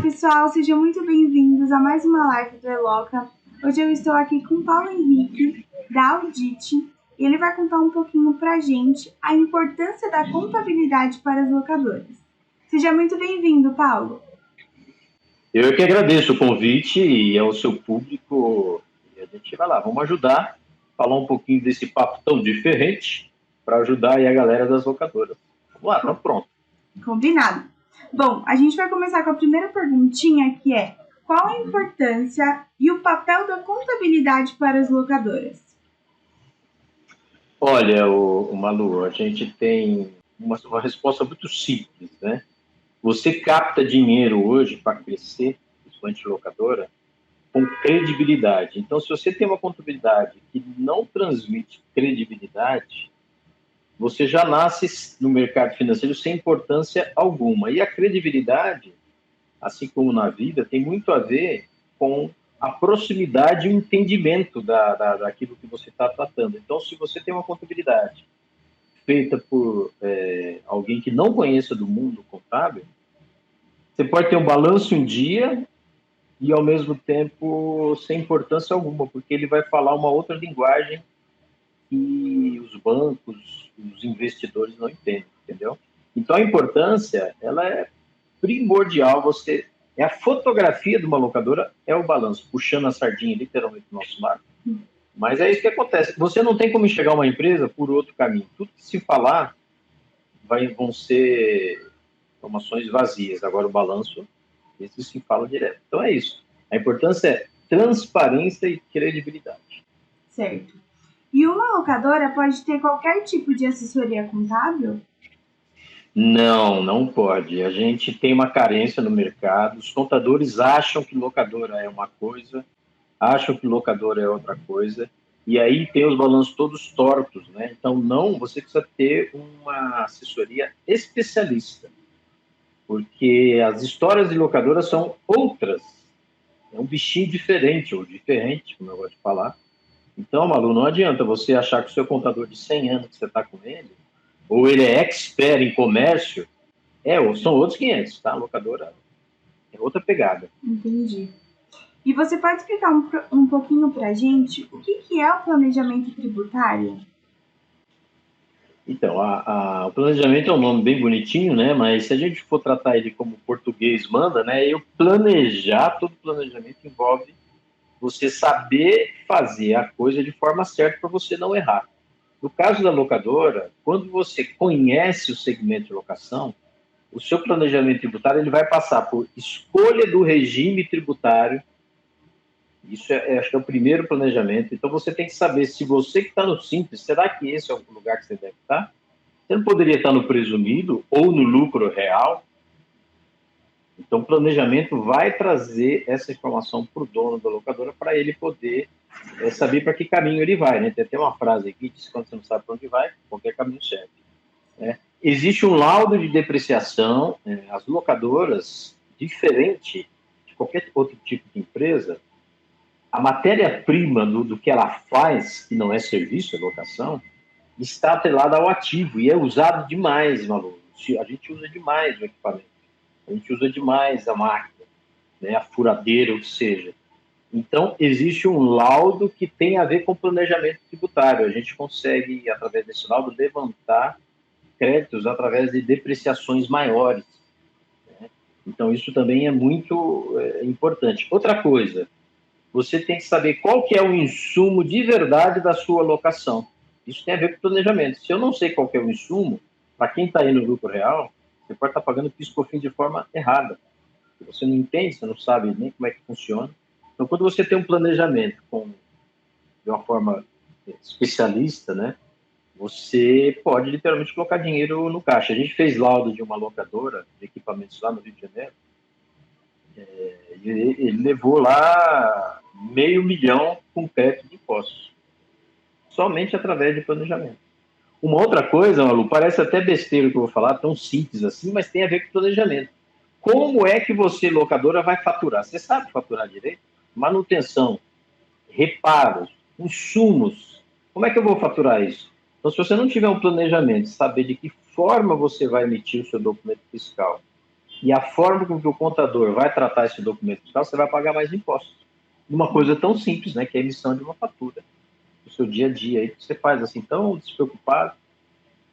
pessoal, sejam muito bem-vindos a mais uma live do Eloca. Hoje eu estou aqui com o Paulo Henrique, da Audit, e ele vai contar um pouquinho pra gente a importância da contabilidade para as locadoras. Seja muito bem-vindo, Paulo. Eu que agradeço o convite e ao seu público. E a gente vai lá, vamos ajudar, falar um pouquinho desse papo tão diferente para ajudar aí a galera das locadoras. Vamos lá, tá pronto. Combinado. Bom, a gente vai começar com a primeira perguntinha, que é: qual a importância e o papel da contabilidade para as locadoras? Olha, o Malu, a gente tem uma resposta muito simples, né? Você capta dinheiro hoje para crescer, principalmente locadora, com credibilidade. Então, se você tem uma contabilidade que não transmite credibilidade, você já nasce no mercado financeiro sem importância alguma. E a credibilidade, assim como na vida, tem muito a ver com a proximidade e o entendimento daquilo que você está tratando. Então, se você tem uma contabilidade feita por alguém que não conheça do mundo contábil, você pode ter um balanço um dia e, ao mesmo tempo, sem importância alguma, porque ele vai falar uma outra linguagem que os bancos, os investidores não entendem, entendeu? Então, a importância, ela é primordial. É a fotografia de uma locadora, é o balanço, puxando a sardinha literalmente do nosso lado. Mas é isso que acontece. Você não tem como enxergar uma empresa por outro caminho. Tudo que se falar vão ser informações vazias. Agora, o balanço, esse se fala direto. Então, é isso. A importância é transparência e credibilidade. Certo. E uma locadora pode ter qualquer tipo de assessoria contábil? Não, não pode. A gente tem uma carência no mercado. Os contadores acham que locadora é uma coisa, acham que locadora é outra coisa, e aí tem os balanços todos tortos, né? Então, não, você precisa ter uma assessoria especialista, porque as histórias de locadora são outras. É um bichinho diferente, ou diferente, como eu gosto de falar. Então, Malu, não adianta você achar que o seu contador de 100 anos que você está com ele, ou ele é expert em comércio, são outros 500, tá? A locadora é outra pegada. Entendi. E você pode explicar um pouquinho para a gente o que é o planejamento tributário? Então, o planejamento é um nome bem bonitinho, né? Mas se a gente for tratar ele como o português manda, né? Todo planejamento envolve você saber fazer a coisa de forma certa para você não errar. No caso da locadora, quando você conhece o segmento de locação, o seu planejamento tributário ele vai passar por escolha do regime tributário. Isso acho que é o primeiro planejamento. Então, você tem que saber se você que está no Simples, será que esse é o lugar que você deve estar? Você não poderia estar no presumido ou no lucro real? Então, o planejamento vai trazer essa informação para o dono da locadora para ele poder saber para que caminho ele vai. Né? Tem até uma frase aqui que diz que quando você não sabe para onde vai, qualquer caminho serve. Né? Existe um laudo de depreciação. As locadoras, diferente de qualquer outro tipo de empresa, a matéria-prima do que ela faz, que não é serviço, é locação, está atrelada ao ativo e é usado demais, Malu. A gente usa demais o equipamento, a gente usa demais a máquina, né, a furadeira, o que seja. Então, existe um laudo que tem a ver com planejamento tributário. A gente consegue, através desse laudo, levantar créditos através de depreciações maiores. Né? Então, isso também é muito importante. Outra coisa, você tem que saber qual que é o insumo de verdade da sua locação. Isso tem a ver com planejamento. Se eu não sei qual que é o insumo, para quem está aí no lucro real, você pode estar pagando PIS/COFINS de forma errada. Você não entende, você não sabe nem como é que funciona. Então, quando você tem um planejamento de uma forma especialista, né, você pode literalmente colocar dinheiro no caixa. A gente fez laudo de uma locadora de equipamentos lá no Rio de Janeiro. Ele levou lá R$500 mil com crédito de impostos, somente através de planejamento. Uma outra coisa, Malu, parece até besteira que eu vou falar, tão simples assim, mas tem a ver com planejamento. Como é que você, locadora, vai faturar? Você sabe faturar direito? Manutenção, reparos, insumos. Como é que eu vou faturar isso? Então, se você não tiver um planejamento, saber de que forma você vai emitir o seu documento fiscal E a forma com que o contador vai tratar esse documento fiscal, você vai pagar mais impostos. Uma coisa tão simples, né, que é a emissão de uma fatura. O seu dia a dia, aí você faz assim, tão despreocupado.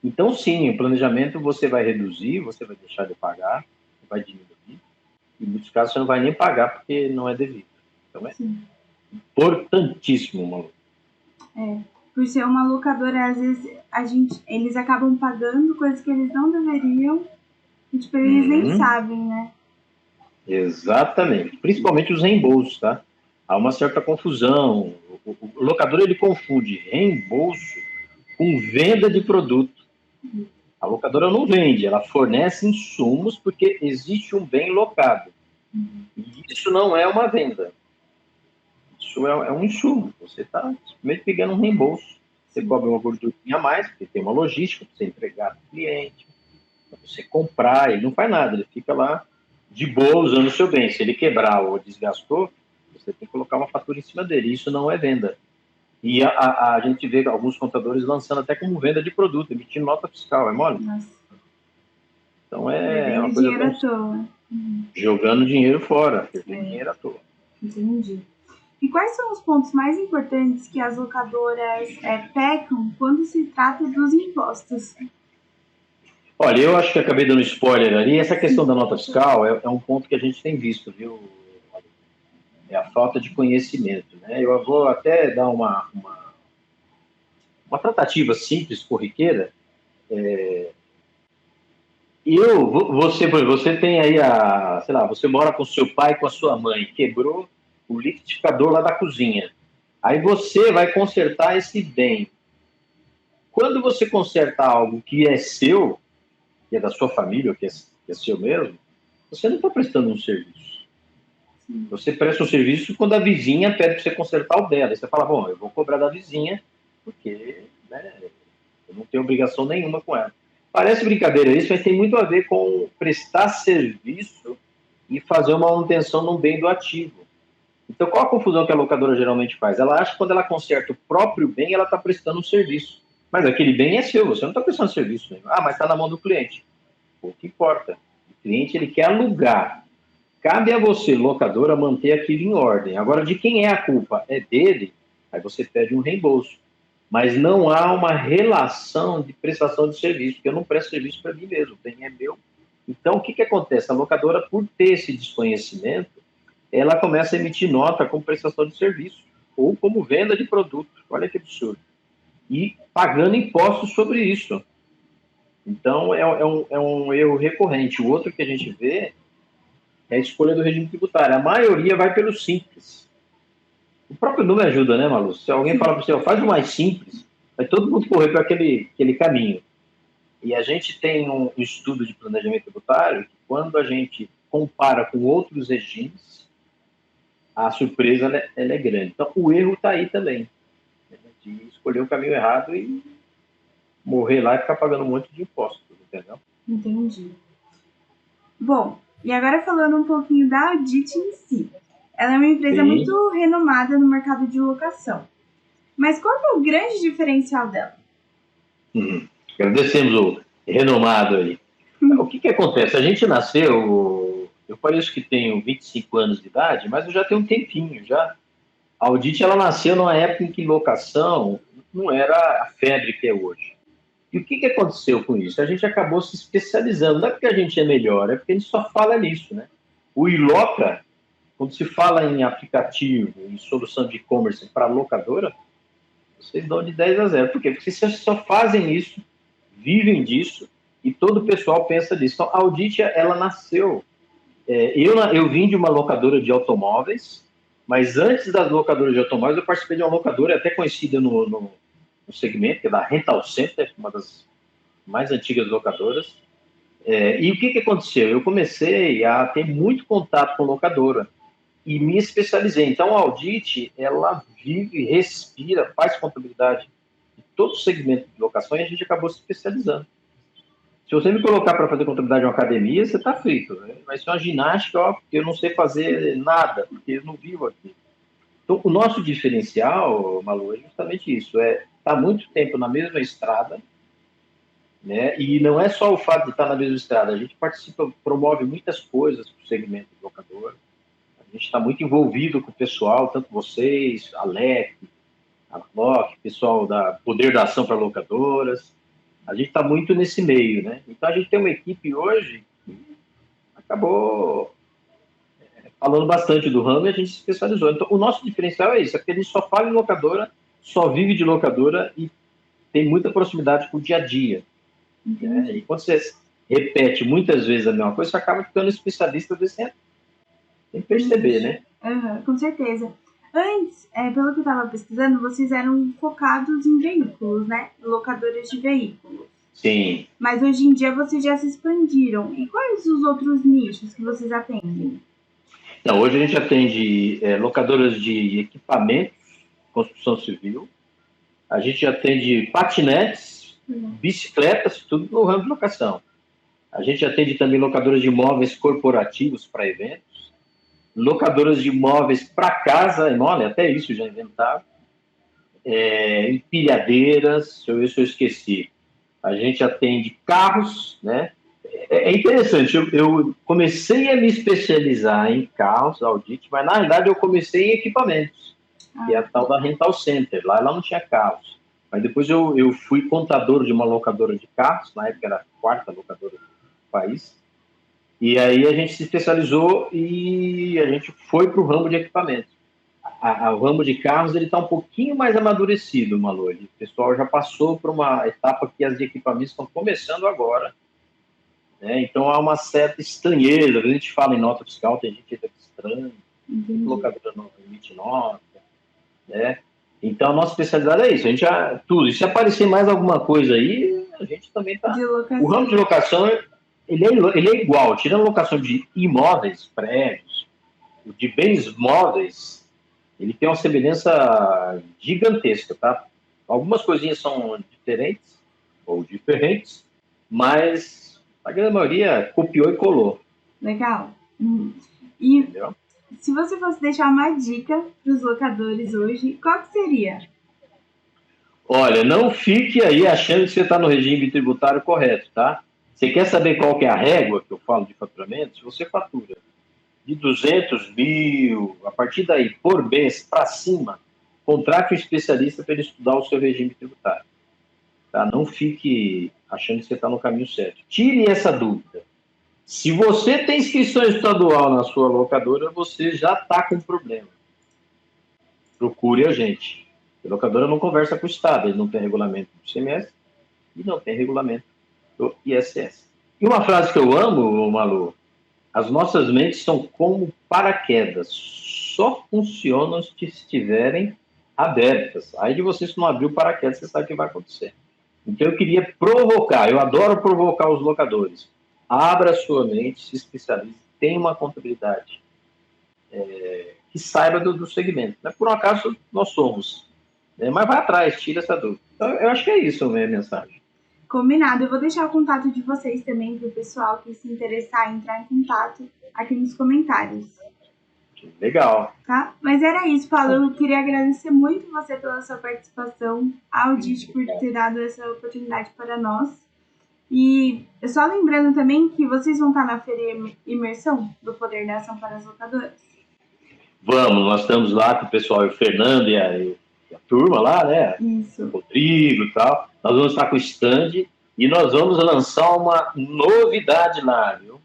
Então, sim, o planejamento você vai reduzir, você vai deixar de pagar, vai diminuir. Em muitos casos você não vai nem pagar porque não é devido. Então é importantíssimo, Malu. Por ser uma locadora, às vezes eles acabam pagando coisas que eles não deveriam e tipo, eles nem sabem, né? Exatamente. Principalmente os reembolsos, tá? Há uma certa confusão. O locador, ele confunde reembolso com venda de produto. A locadora não vende, ela fornece insumos porque existe um bem locado. E isso não é uma venda. Isso é um insumo. Você está simplesmente pegando um reembolso. Você cobra uma gordurinha a mais, porque tem uma logística para você entregar para o cliente, para você comprar, ele não faz nada, ele fica lá de boa usando o seu bem. Se ele quebrar ou desgastou, você tem que colocar uma fatura em cima dele. Isso não é venda. E a gente vê alguns contadores lançando até como venda de produto, emitindo nota fiscal, é mole? Nossa. Então é uma Perdendo coisa dinheiro à toa. jogando dinheiro fora, perdendo dinheiro à toa. Entendi. E quais são os pontos mais importantes que as locadoras pecam quando se trata dos impostos? Olha, eu acho que acabei dando spoiler ali. Essa questão da nota fiscal é um ponto que a gente tem visto, viu? É a falta de conhecimento, né? Eu vou até dar uma tratativa simples, corriqueira. Você tem aí sei lá, você mora com seu pai, com a sua mãe, quebrou o liquidificador lá da cozinha. Aí você vai consertar esse bem. Quando você conserta algo que é seu, que é da sua família, que é seu mesmo, você não está prestando um serviço. Você presta um serviço quando a vizinha pede para você consertar o dela. Aí você fala, bom, eu vou cobrar da vizinha, porque né, eu não tenho obrigação nenhuma com ela. Parece brincadeira isso, mas tem muito a ver com prestar serviço e fazer uma manutenção num bem do ativo. Então, qual a confusão que a locadora geralmente faz? Ela acha que quando ela conserta o próprio bem, ela está prestando um serviço. Mas aquele bem é seu, você não está prestando serviço nenhum. Ah, mas está na mão do cliente. O que importa? O cliente ele quer alugar. Cabe a você, locadora, manter aquilo em ordem. Agora, de quem é a culpa? É dele? Aí você pede um reembolso. Mas não há uma relação de prestação de serviço, porque eu não presto serviço para mim mesmo, o bem é meu. Então, o que acontece? A locadora, por ter esse desconhecimento, ela começa a emitir nota como prestação de serviço ou como venda de produto. Olha que absurdo. E pagando impostos sobre isso. Então, é um erro recorrente. O outro que a gente vê é a escolha do regime tributário. A maioria vai pelo simples. O próprio número ajuda, né, Malu? Se alguém falar para você, faz o mais simples, vai todo mundo correr para aquele caminho. E a gente tem um estudo de planejamento tributário que, quando a gente compara com outros regimes, a surpresa ela é grande. Então, o erro está aí também, né, de escolher o caminho errado e morrer lá e ficar pagando um monte de impostos, entendeu? Entendi. Bom, e agora falando um pouquinho da Audit em si. Ela é uma empresa muito renomada no mercado de locação. Mas qual é o grande diferencial dela? Agradecemos o renomado aí. O que acontece? A gente nasceu, eu pareço que tenho 25 anos de idade, mas eu já tenho um tempinho já. A Audit ela nasceu numa época em que locação não era a febre que é hoje. E o que aconteceu com isso? A gente acabou se especializando. Não é porque a gente é melhor, é porque a gente só fala nisso, né? O Iloca, quando se fala em aplicativo, em solução de e-commerce para locadora, vocês dão de 10 a 0. Por quê? Porque vocês só fazem isso, vivem disso, e todo o pessoal pensa nisso. Então, a Auditia, ela nasceu. Eu vim de uma locadora de automóveis, mas antes das locadoras de automóveis, eu participei de uma locadora até conhecida no segmento, que é da Rental Center, uma das mais antigas locadoras. E o que aconteceu? Eu comecei a ter muito contato com locadora e me especializei. Então, a Audit, ela vive, respira, faz contabilidade de todo o segmento de locação e a gente acabou se especializando. Se você me colocar para fazer contabilidade em uma academia, você está frito. Né? Vai ser uma ginástica, ó, porque eu não sei fazer nada, porque eu não vivo aqui. Então, o nosso diferencial, Malu, é justamente isso. Tá muito tempo na mesma estrada, né? E não é só o fato de estar na mesma estrada, a gente participa, promove muitas coisas para o segmento de locadora. A gente está muito envolvido com o pessoal, tanto vocês, a LEC, a LOC, pessoal da Poder da Ação para Locadoras. A gente está muito nesse meio, né? Então a gente tem uma equipe hoje que acabou falando bastante do ramo e a gente se especializou. Então o nosso diferencial é isso, é porque a gente só fala em locadora, só vive de locadora e tem muita proximidade com o dia a dia. Né? E quando você repete muitas vezes a mesma coisa, você acaba ficando especialista sem perceber, né? Com certeza. Antes, pelo que eu estava pesquisando, vocês eram focados em veículos, né? Locadoras de veículos. Sim. Mas hoje em dia vocês já se expandiram. E quais os outros nichos que vocês atendem? Então, hoje a gente atende locadoras de equipamentos, construção civil. A gente atende patinetes, bicicletas, tudo no ramo de locação. A gente atende também locadoras de imóveis corporativos para eventos, locadoras de imóveis para casa, olha, até isso já inventaram, empilhadeiras, deixa eu ver se eu esqueci. A gente atende carros, né? É interessante, eu comecei a me especializar em carros, audit, mas na verdade eu comecei em equipamentos, que é a tal da Rental Center, lá não tinha carros. Mas depois eu fui contador de uma locadora de carros, na época era a quarta locadora do país, e aí a gente se especializou e a gente foi para o ramo de equipamentos. O ramo de carros ele está um pouquinho mais amadurecido, Malu. O pessoal já passou por uma etapa que as de equipamentos estão começando agora, né? Então há uma certa estranheza. Às vezes a gente fala em nota fiscal, tem gente que é estranho, locadora não emite nota, né? Então a nossa especialidade é isso, a gente já tudo. E se aparecer mais alguma coisa aí, a gente também está. O ramo de locação ele é igual, tirando a locação de imóveis, prédios, de bens móveis, ele tem uma semelhança gigantesca, tá? Algumas coisinhas são diferentes, mas a grande maioria copiou e colou. Legal. E entendeu? Se você fosse deixar uma dica para os locadores hoje, qual que seria? Olha, não fique aí achando que você está no regime tributário correto, tá? Você quer saber qual que é a régua que eu falo de faturamento? Se você fatura de 200 mil, a partir daí, por mês, para cima, contrate um especialista para ele estudar o seu regime tributário. Tá? Não fique achando que você está no caminho certo. Tire essa dúvida. Se você tem inscrição estadual na sua locadora, você já está com problema. Procure a gente. A locadora não conversa com o Estado, ele não tem regulamento do ICMS e não tem regulamento do ISS. E uma frase que eu amo, Malu, as nossas mentes são como paraquedas, só funcionam se estiverem abertas. Aí de você, se não abrir o paraquedas, você sabe o que vai acontecer. Então eu queria provocar, eu adoro provocar os locadores. Abra sua mente, se especialize, tenha uma contabilidade que saiba do segmento. Né? Por um acaso, nós somos. Mas vai atrás, tira essa dúvida. Então, eu acho que é isso a minha mensagem. Combinado. Eu vou deixar o contato de vocês também para o pessoal que se interessar em entrar em contato aqui nos comentários. Legal. Tá? Mas era isso, Paulo. Eu queria agradecer muito você pela sua participação, a Audit por ter dado essa oportunidade para nós. E só lembrando também que vocês vão estar na feira Imersão do Poder da Ação para as Locadoras. Vamos, nós estamos lá com o pessoal, o Fernando e a turma lá, né? Isso. O Rodrigo e tal. Nós vamos estar com o stand e nós vamos lançar uma novidade lá, viu?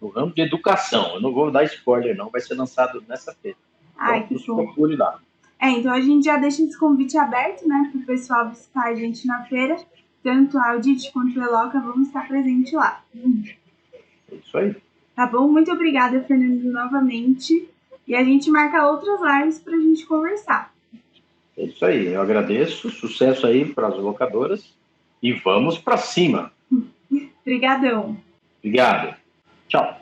No ramo de educação. Eu não vou dar spoiler, não. Vai ser lançado nessa feira. Ai, então, que bom. Procure lá. Então a gente já deixa esse convite aberto, né? Para o pessoal visitar a gente na feira. Tanto a Audit quanto o Eloca vão estar presentes lá. É isso aí. Tá bom? Muito obrigada, Fernando, novamente. E a gente marca outras lives para a gente conversar. É isso aí. Eu agradeço. Sucesso aí para as locadoras. E vamos para cima. Obrigadão. Obrigado. Tchau.